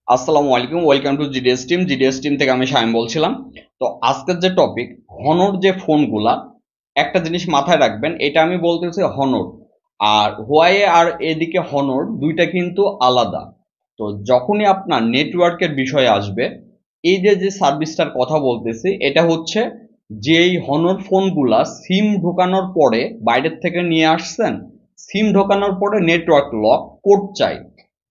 আসসালামু আলাইকুম, welcome to GDS team থেকে আমি শামিম বলছিলাম। তো আজকের যে টপিক, হনর যে ফোনগুলা, একটা জিনিস মাথায় রাখবেন, এটা আমি বলতেছি হনর আর হোয়াই আর এদিকে হনর দুইটা কিন্তু আলাদা। তো যখনই আপনার নেটওয়ার্কের বিষয়ে আসবে, এই যে যে সার্ভিসটার কথা বলতেছি, এটা হচ্ছে যেই হনর ফোনগুলা সিম ঢোকানোর পরে বাইরের থেকে নিয়ে আসছেন, সিম ঢোকানোর পরে নেটওয়ার্ক লক কোড চাই।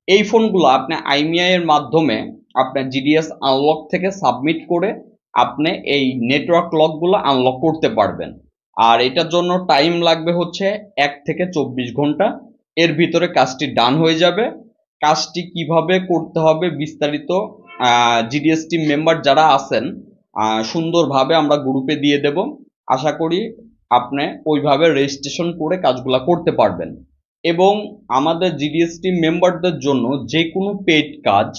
এই ফোনগুলো আপনি আইমিআই এর মাধ্যমে আপনার জিডিএস আনলক থেকে সাবমিট করে আপনি এই নেটওয়ার্ক লকগুলো আনলক করতে পারবেন। আর এটার জন্য টাইম লাগবে হচ্ছে 1 থেকে 24 ঘন্টা। এর ভিতরে কাজটি ডান হয়ে যাবে। কাজটি কিভাবে করতে হবে বিস্তারিত জিডিএস টিম মেম্বার যারা আছেন সুন্দরভাবে আমরা গ্রুপে দিয়ে দেব। আশা করি আপনি ওইভাবে রেজিস্ট্রেশন করে কাজগুলা করতে পারবেন। এবং আমাদের জিডিএস টিম মেম্বারদের জন্য যে কোনো পেইড কাজ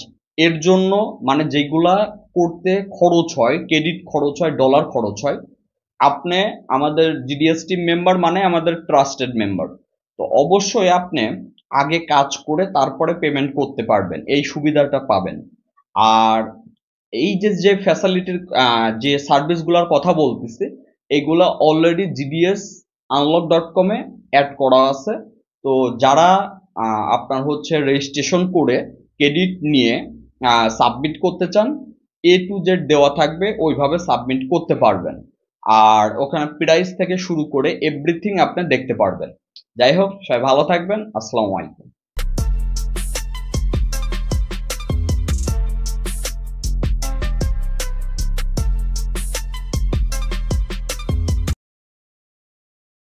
এর জন্য, মানে যেগুলা করতে খরচ হয়, ক্রেডিট খরচ হয়, ডলার খরচ হয়, আপনি আমাদের জিডিএস টিম মেম্বার মানে আমাদের ট্রাস্টেড মেম্বার। তো অবশ্যই আপনি আগে কাজ করে তারপরে পেমেন্ট করতে পারবেন, এই সুবিধাটা পাবেন। আর এই যে যে ফ্যাসিলিটির যে সার্ভিসগুলোর কথা বলতেছি, এগুলা অলরেডি জিডিএস আনলক.com-এ অ্যাড করা আছে। তো যারা আপনার হচ্ছে রেজিস্ট্রেশন করে ক্রেডিট নিয়ে সাবমিট করতে চান, A to Z দেওয়া থাকবে, ওইভাবে সাবমিট করতে পারবেন। আর ওখানে প্রাইস থেকে শুরু করে এভরিথিং আপনি দেখতে পারবেন। যাই হোক, সবাই ভালো থাকবেন। আসসালামু আলাইকুম।